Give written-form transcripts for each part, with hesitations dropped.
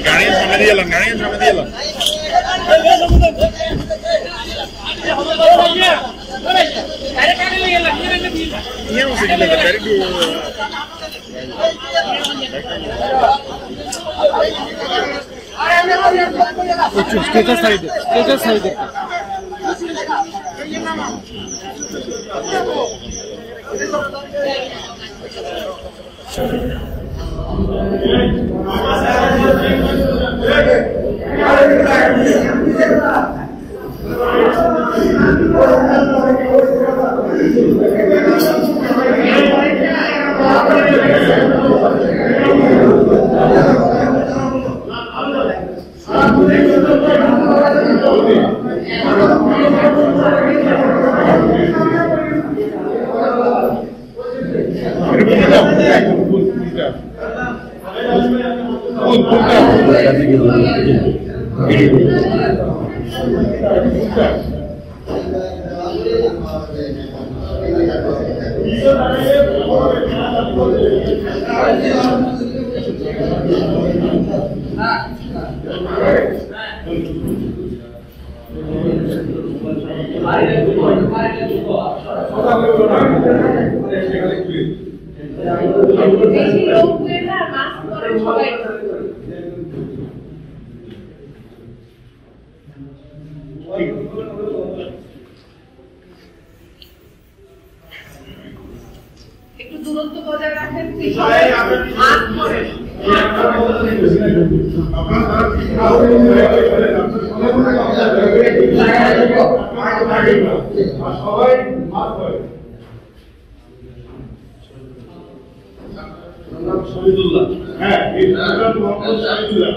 গাড়ির সামনে দিয়ে এলাম, গাড়ির সামনে দিয়ে এলাম। স্টেজের সাইডে, স্টেজের সাইডে। একটু দূরত্ব বজায় রাখেন। শহীদুল্লাহ, হ্যাঁ, মোহাম্মদ শহীদুল্লাহ।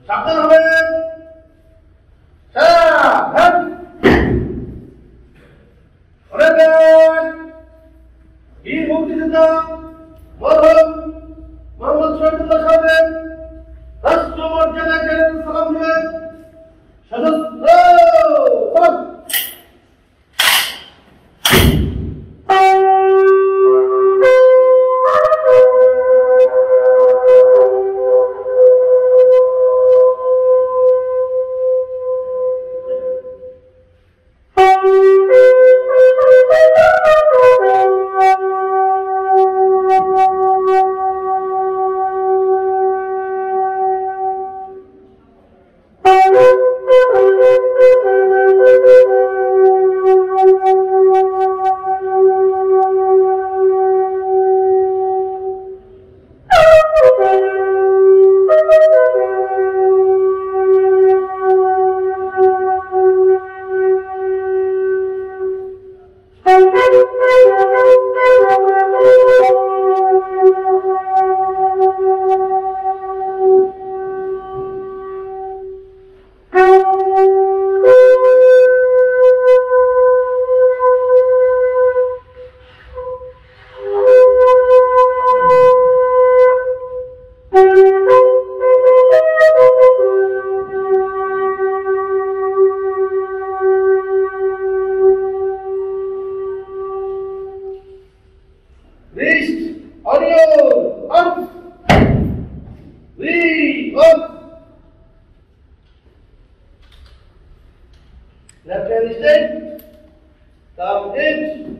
সাবধান হবেন। বীর মুক্তিযোদ্ধা মরহুম মোহাম্মদ শহীদুল্লাহ সাহেব রাষ্ট্র মর্যাদায় সালাম দিবেন। সশস্ত্র left hand is straight, thumb hinge,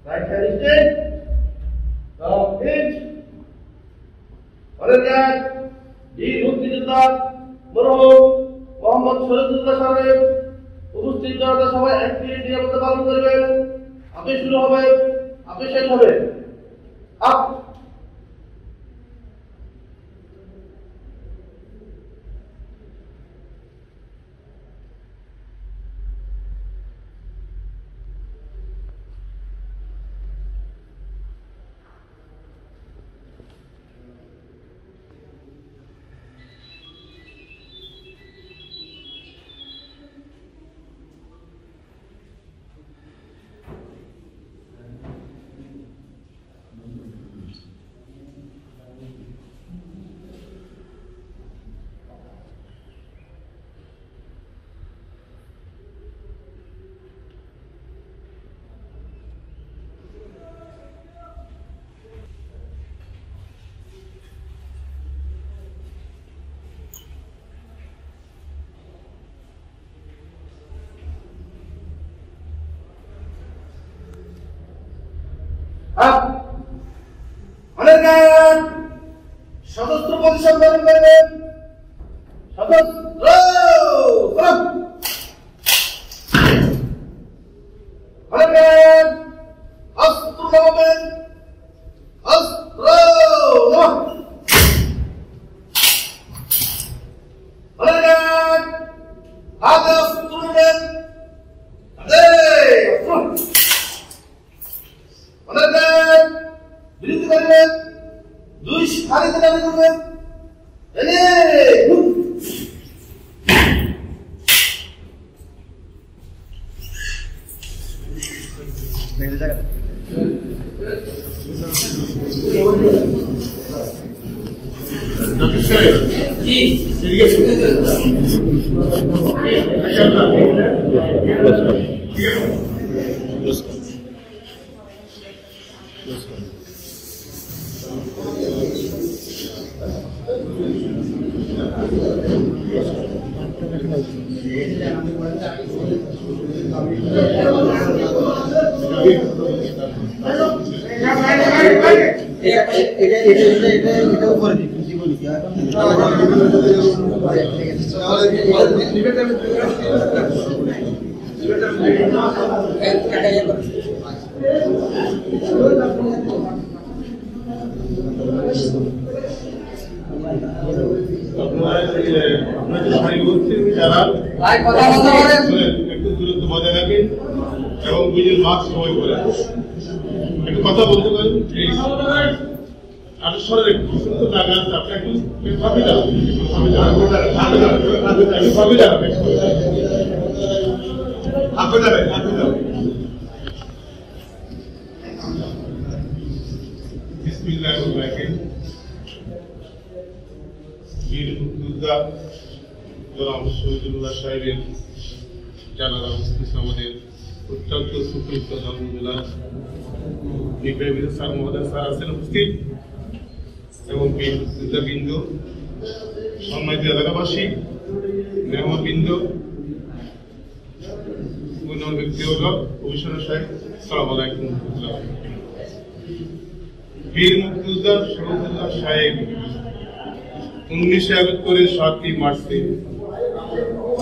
right hand is straight, thumb hinge. Other than বীর মুক্তিযোদ্ধা মরহুম মোহাম্মদ শহীদুল্লাহ সাহেব উপস্থিত জনতা সবাই এক মিনিট নিরাপত্তা পালন করবেন। আপনি শুরু হবে, আপনি শেষ হবে। আপ অনেক গান সশস্ত্র পজিশন গ্রহণ করবেন। সশস্ত্র অনেক গান অস্ত্র নামাবেন। অস্ত্র অনেক গান হাতে অস্ত্র নেবেন। অনেক গান বিরতি করবেন। দুই সারিতে দাবি করবেন। একটু দূরত্ব বজায় রাখেন এবং নিজের মাস্ক সবাই করে একটু কথা বলতে পারেন। সরের একটু সুন্দর জায়গা আছে, আপনি একটু ভাবি যাবেন। বীর মুক্তিযোদ্ধা জনাব শহীদুল্লাহ সাহেবের জানালা উপস্থিত আমাদের অত্যন্ত সুপরিচিত জন্মজেলা নির্বাহী স্যার মহোদয় স্যার আছেন উপস্থিত এবং বীর মুক্তিযোদ্ধাবৃন্দ, সম্মানিত এলাকাবাসী, মেহমানবৃন্দ, অন্যান্য ব্যক্তিবর্গ, কমিশনার সাহেব, আসসালামু আলাইকুম। বীর মুক্তিযোদ্ধা শহীদুল্লাহ সাহেব 1971 7ই মার্চে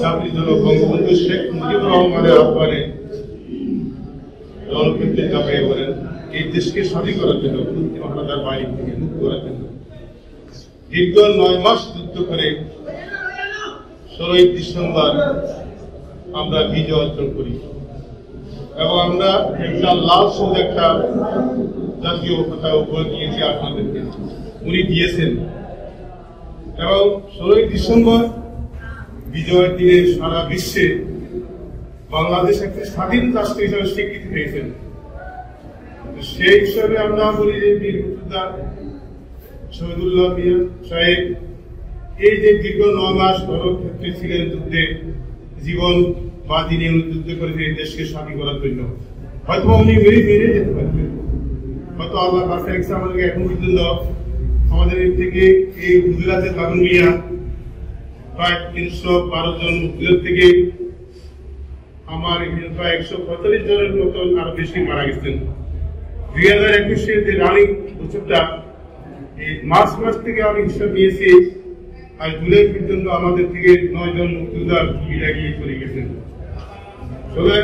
জাতির জনক বঙ্গবন্ধু শেখ মুজিবুর রহমানের আহ্বানে রণক্ষেত্রে ঝাঁপিয়ে পড়েন এই দেশকে স্বাধীন করার জন্য, মহারাজার বাড়ি থেকে মুক্ত করার জন্য। দীর্ঘ 9 মাস যুদ্ধ করে 16ই ডিসেম্বর আমরা বিজয় অর্জন করি এবং আমরা একটা লাল সবুজ একটা জাতীয় পতাকা উপহার দিয়েছি আপনাদেরকে, উনি দিয়েছেন। এবং 16ই ডিসেম্বর বিজয়ের দিনে সারা বিশ্বে বাংলাদেশ একটি স্বাধীন রাষ্ট্র হিসাবে স্বীকৃতি পেয়েছেন। সেই হিসাবে আমরা বলি যে বীর মুক্তিযোদ্ধা শহীদুল্লাহ মিয়া সাহেব এই যে দীর্ঘ 9 মাস রণক্ষেত্রে ছিলেন, যুদ্ধে জীবন বাজি নিয়ে যুদ্ধ করেছে এই দেশকে স্বাধীন করার জন্য। হয়তো উনি মেরে যেতে পারবেন, হয়তো আল্লাহ কাছে আমাদেরকে এখন পর্যন্ত আমাদের থেকে এই গুজরাটের লাগুনিয়া প্রায় 312 জন মুক্তিযোদ্ধা থেকে আমার এখানে প্রায় 145 জনের মতন আরো বেশি মারা গেছেন। 2021 যে রানিং বছরটা এই মার্চ মাস থেকে আমি হিসাব নিয়েছি, আর জুলাই পর্যন্ত আমাদের থেকে 9 জন মুক্তিযোদ্ধা বিদায় নিয়ে চলে গেছেন। তবে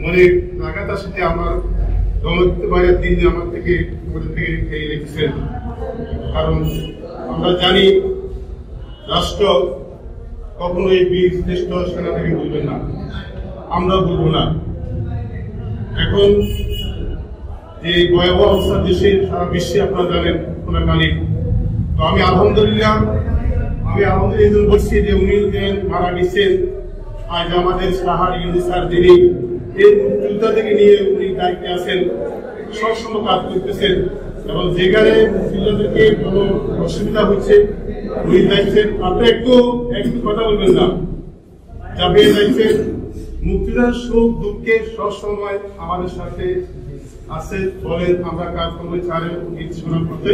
মনে লাগাতার সাথে আমার রণক্ষেত্র বাইরের দিন আমার থেকে ওদের থেকে খেয়ে রেখেছেন, কারণ আমরা জানি রাষ্ট্র কখনোই বীর শ্রেষ্ঠ সেনা থেকে বলবেন না, আমরা বলবো না। এখন যে ভয়াবহ অবস্থা দেশে সারা বিশ্বে আপনারা জানেন কোনাকালীন, তো আমি আলহামদুলিল্লাহ বলছি যে উনি মারা গেছেন, আজ আমাদের সাহার ইউনিসার যিনি এই মুক্তিযোদ্ধা থেকে নিয়ে উনি দায়িত্বে আছেন, সবসময় কাজ করতেছেন এবং যেখানে মুক্তিযোদ্ধাদেরকে কোনো অসুবিধা হচ্ছে উনি যাচ্ছেন। আপনি একটু কথা বলবেন না, চাপিয়ে যাচ্ছেন। মুক্তিযোদ্ধার সুখ দুঃখে সবসময় আমাদের সাথে আছে, বলেন আমরা কাজ করবো চারে শোনা করতে।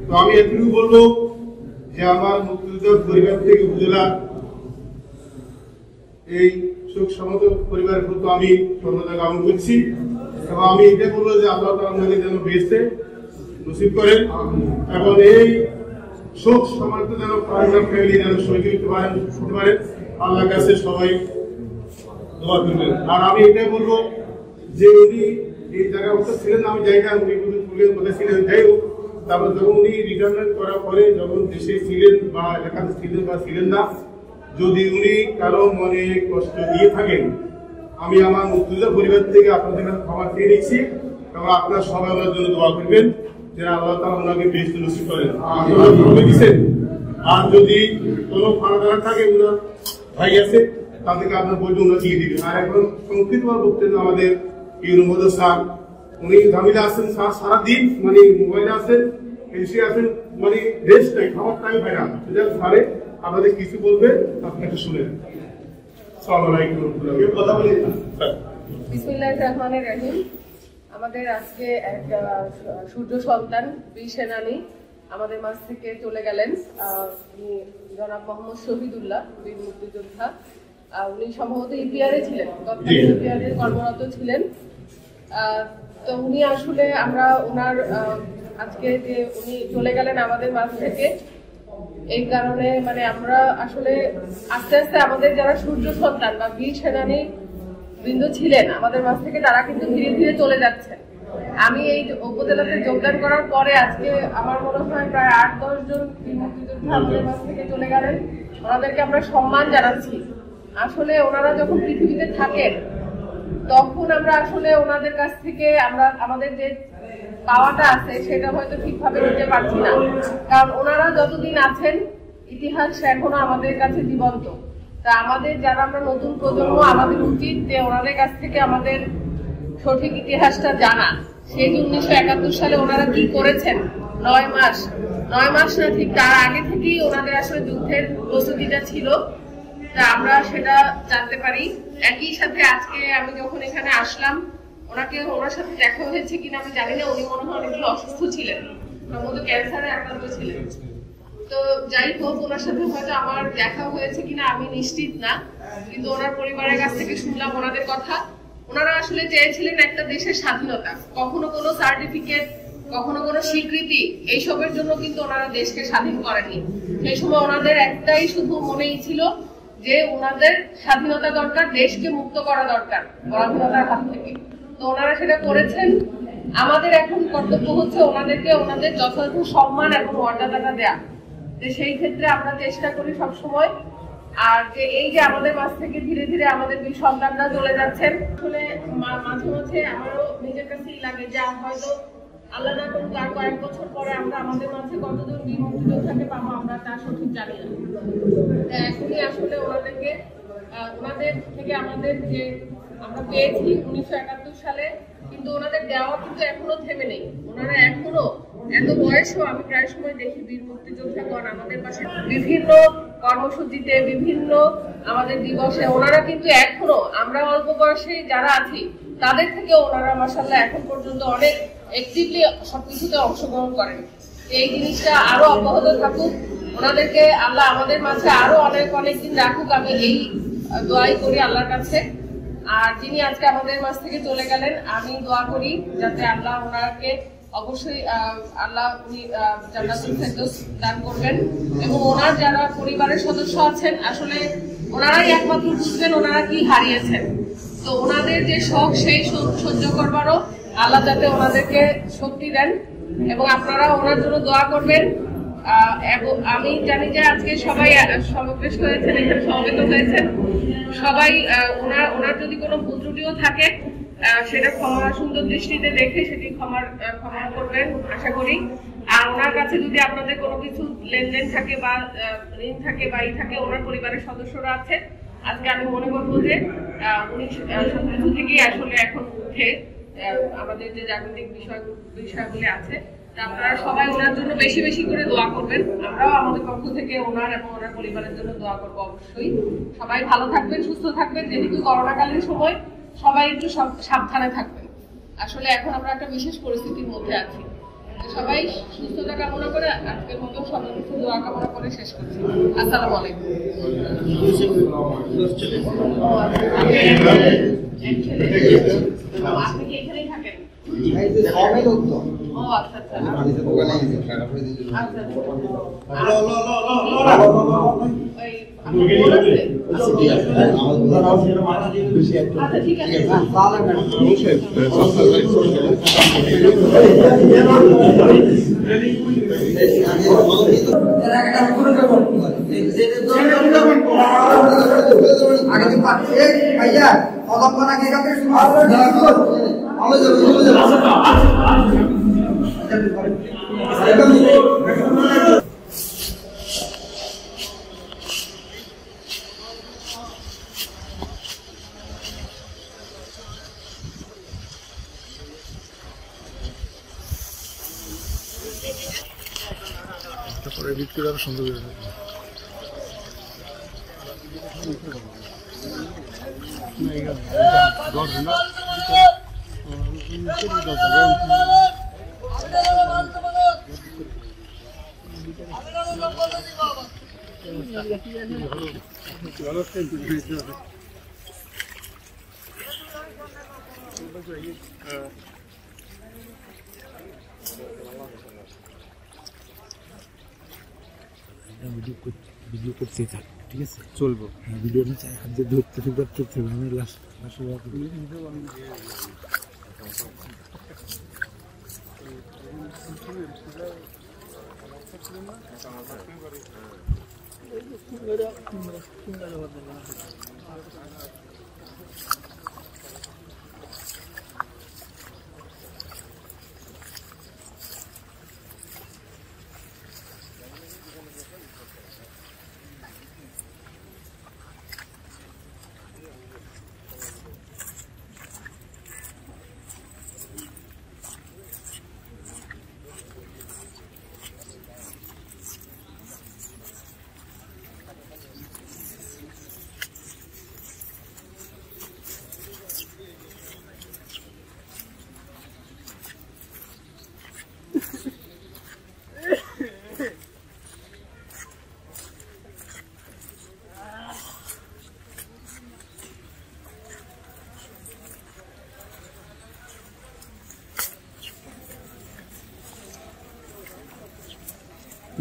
তো আমি এটুকু বলবো যে আমার মুক্তিযোদ্ধার পরিবার থেকে উপজেলা এই শোক সমত পরিবারের প্রতি আমি সর্বদা জ্ঞাপন করছি এবং আমি এটা বলবো যে আল্লাহ তাআলা আমাদের যেন বেঁচে নসিব করেন এবং এই শোক সমাপ্ত যেন ফ্যামিলি যেন শহীদ হতে পারেন আল্লাহর কাছে সবাই দোয়া করবেন। আর আমি এটাই বলবো যে উনি এই জায়গায় ছিলেন আমি যাই না, উনি পুলিশ বলেছিলেন, যাই হোক তারপর যখন উনি রিটায়ারমেন্ট করার পরে যখন দেশে ছিলেন বা এলাকাতে ছিলেন বা ছিলেন না, যদি উনি কারো মনে কষ্ট দিয়ে থাকেন, আমি আমার মুক্তিযোদ্ধা পরিবার থেকে আপনাদের কাছে ক্ষমা চেয়ে নিচ্ছি এবং আপনারা সবাই ওনার জন্য দোয়া করবেন যেন আল্লাহ তাআলা ওনাকে বেহেশত নসিব করেন। আপনারা ভাবে দিচ্ছেন, আর যদি কোনো ফাঁড়া থাকে ওনার ভাই আছে তাদেরকে আপনার বলতে ওনারা দিয়ে দিবেন। আর এখন সংক্ষিপ্তভাবে বক্তব্য আমাদের ইউনুমদ স্যার, উনি ঝামেলা আছেন সারাদিন, মানে মোবাইলে আছেন, এসে আছেন, মানে রেস্ট নাই, খাবার টাইম হয় না। স্যারে আপনাদের কিছু বলবে, আপনাকে শুনেন। আসসালামু আলাইকুম কথা বলি। বিসমিল্লাহির রহমানির রহিম। আমাদের আজকে এক সূর্য সন্তান বীর সেনানী আমাদের মাঝ থেকে চলে গেলেন। উনি জনাব মোহাম্মদ শহীদুল্লাহ, বীর মুক্তিযোদ্ধা। উনি সম্ভবত ইপিআরে ছিলেন, তৎকালীন ইপিআরে কর্মরত ছিলেন। তো উনি আসলে আমরা ওনার আজকে যে উনি চলে গেলেন আমাদের মাঝ থেকে, এই কারণে মানে আমরা আসলে আস্তে আস্তে আমাদের যারা সূর্য সন্তান বা বীর সেনানী বৃন্দ ছিলেন আমাদের মাঝ থেকে, তারা কিন্তু ধীরে ধীরে চলে যাচ্ছেন। আমি এই উপজেলাতে যোগদান করার পরে আজকে আমার মনে হয় প্রায় ৮-১০ জন বীর মুক্তিযোদ্ধা আমাদের মাঝ থেকে চলে গেলেন। ওনাদেরকে আমরা সম্মান জানাচ্ছি। আসলে ওনারা যখন পৃথিবীতে থাকেন তখন আমরা আসলে ওনাদের কাছ থেকে আমরা আমাদের যে পাওয়াটা আছে সেটা হয়তো ঠিকভাবে নিতে পারছি না, কারণ ওনারা যতদিন আছেন ইতিহাস এখনো আমাদের কাছে জীবন্ত। তা আমাদের যারা আমরা নতুন প্রজন্ম, আমাদের উচিত যে ওনাদের কাছ থেকে আমাদের সঠিক ইতিহাসটা জানা। সেই 1971 সালে ওনারা কি করেছেন, 9 মাস না, ঠিক তার আগে থেকেই ওনাদের আসলে যুদ্ধের প্রস্তুতিটা ছিল, তা আমরা সেটা জানতে পারি। একই সাথে আজকে আমি যখন এখানে আসলাম, ওনার সাথে দেখা হয়েছে কিনা আমি জানি না। উনি মনে হয় অনেকগুলো অসুস্থ ছিলেন, সম্ভবত ক্যান্সারে আক্রান্ত ছিলেন। তো যাই হোক, ওনার সাথে হয়তো আমার দেখা হয়েছে কিনা আমি নিশ্চিত না, কিন্তু ওনার পরিবারের কাছ থেকে শুনলাম ওনাদের কথা। ওনারা আসলে চেয়েছিলেন একটা দেশের স্বাধীনতা, কখনো কোনো সার্টিফিকেট, কখনো কোনো স্বীকৃতি, এইসবের জন্য কিন্তু ওনারা দেশকে স্বাধীন করেননি। সেই সময় ওনাদের একটাই শুধু মনেই ছিল যে ওনাদের স্বাধীনতা দরকার, দেশকে মুক্ত করা দরকার পরাধীনতার হাত থেকে। তো ওনারা সেটা করেছেন। আমাদের এখন কর্তব্য হচ্ছে ওনাদেরকে ওনাদের যথাযথ সম্মান এবং মর্যাদাটা দেয়া। যে সেই ক্ষেত্রে আমরা চেষ্টা করি সবসময়। আর যে এই যে আমাদের মাঝ থেকে ধীরে ধীরে আমাদের বীর সন্তানরা চলে যাচ্ছেন, আসলে মাঝে মাঝে আমারও নিজের কাছেই লাগে যে হয়তো আল্লাহ না করুক আর কয়েক বছর পরে আমরা আমাদের মাঝে কতজন বীর মুক্তিযোদ্ধাকে পাবো আমরা তা সঠিক জানি না। এখনই আসলে ওনাদের থেকে আমাদের যে আমরা পেয়েছি 1971 সালে, কিন্তু ওনাদের দেওয়া কিন্তু এখনো থেমে নেই। ওনারা এখনো এত বয়সেও আমি প্রায় সময় দেখি বীর মুক্তিযোদ্ধাগণ আমাদের পাশে বিভিন্ন কর্মসূচিতে, বিভিন্ন আমাদের দিবসে ওনারা কিন্তু এখনো, আমরা অল্প বয়সে যারা আছি তাদের থেকে ওনারা মাশাআল্লাহ এখন পর্যন্ত অনেক অ্যাক্টিভলি সবকিছুতে অংশগ্রহণ করেন। এই জিনিসটা আরো অব্যাহত থাকুক, ওনাদেরকে আল্লাহ আমাদের মাঝে আরো অনেক দিন রাখুক, আমি এই দোয়াই করি আল্লাহর কাছে। আর যিনি আজকে আমাদের মাঝ থেকে চলে গেলেন, আমি দোয়া করি যাতে আল্লাহ ওনাকে অবশ্যই আল্লাহ উনি জান্নাতুল ফেরদৌস দান করবেন। এবং ওনার যারা পরিবারের সদস্য আছেন, আসলে ওনারাই একমাত্র বুঝবেন ওনারা কি হারিয়েছেন। তো ওনাদের যে শোক, সেই শোক সহ্য করবারও আল্লাহ যাতে ওনাদেরকে শক্তি দেন, এবং আপনারা ওনার জন্য দোয়া করবেন। আমি জানি যে আজকে সবাই সমাবেশ হয়েছেন, এখানে সমবেত হয়েছেন সবাই। ওনার যদি কোনো ভুল ত্রুটিও থাকে সেটা ক্ষমা সুন্দর দৃষ্টিতে দেখে সেটি ক্ষমা করবেন আশা করি। আর ওনার কাছে যদি আপনাদের কোনো কিছু লেনদেন থাকে বা ঋণ থাকে বা থাকে, ওনার পরিবারের সদস্যরা আছে, আজকে আমি মনে করবো যে উনি সবকিছু থেকেই আসলে এখন উঠে আমাদের যে জাগতিক বিষয়গুলি আছে, আপনারা সবাই ওনার জন্য বেশি বেশি করে দোয়া করবেন। আমরাও আমাদের পক্ষ থেকে ওনার এবং ওনার পরিবারের জন্য দোয়া করবো অবশ্যই। সবাই ভালো থাকবেন, সুস্থ থাকবেন। যেহেতু করোনাকালীন সময়, সবাই একটু সাবধানে থাকবেন। আসলে এখন আমরা একটা বিশেষ পরিস্থিতির মধ্যে আছি। সবাই সুস্থতা কামনা করে আজকের মতো সবাই কিছু দোয়া কামনা করে শেষ করছি। আসসালামু আলাইকুম। এক ছেলে। আপনি কি এখানেই থাকেন? ও আচ্ছা আচ্ছা। আচ্ছা ঠিক আছে। ভাইয়া অদম্পনা কে কাছে তারপরে এডিট করে আরো সুন্দর করে ভিডিও করতে থাক, ঠিক আছে? চলবো ভিডিও না চাই হাত দিয়ে ধরতে ধরতে আমি লাস্ট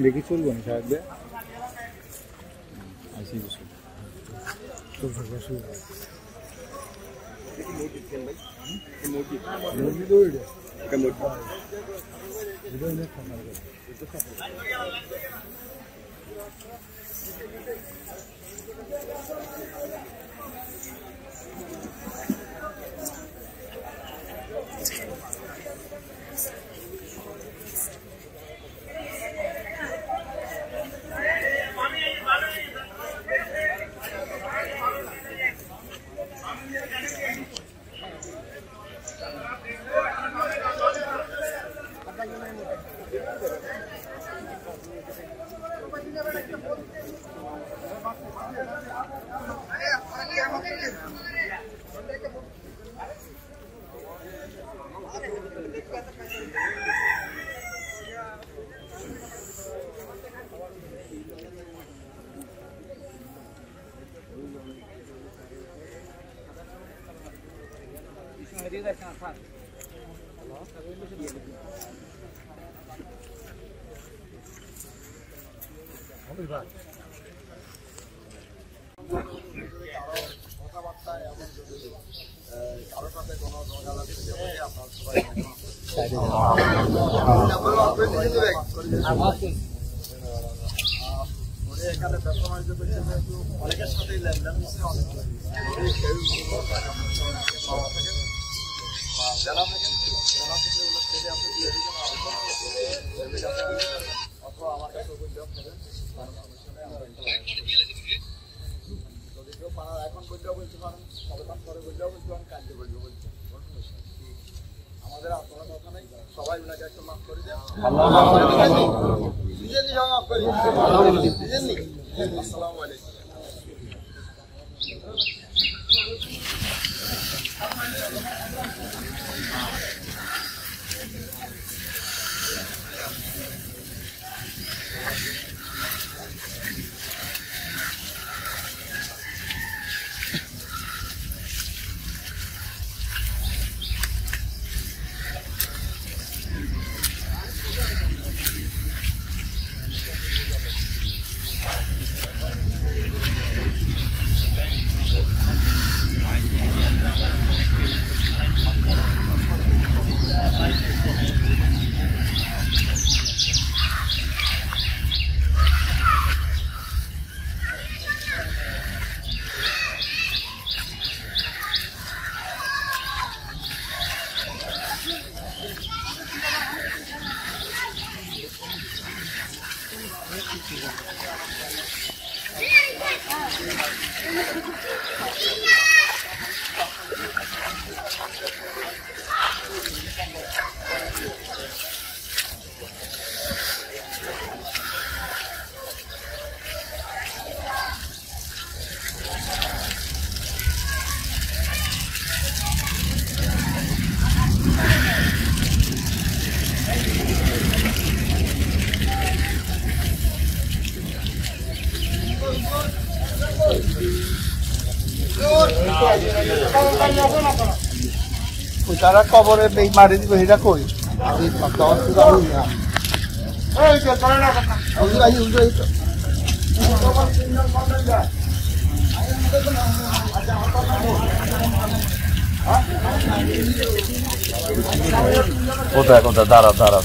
দেখি চলবো না সাহেব আসি বসে তো ভালো শুরু অনেকের সাথে লেনদেন হচ্ছে অনেক যারা থাকেন যারা থেকে আপনি দিয়ে দিবেন অথবা আমার কাছে যদি কেউ পাড়ার এখন বললেও বলতে পারেন সবে তার পরে বললেও বলতে পারেন কাজে বললেও বলতে আমাদের আপনার কথা নেই সবাই ওনাকে একটু মাফ করে দেন মাফ করি আসসালামু আলাইকুম তারা কবরে মারি দিব এটা কই আমি কোথায় কোথায় দাঁড়া দাঁড়া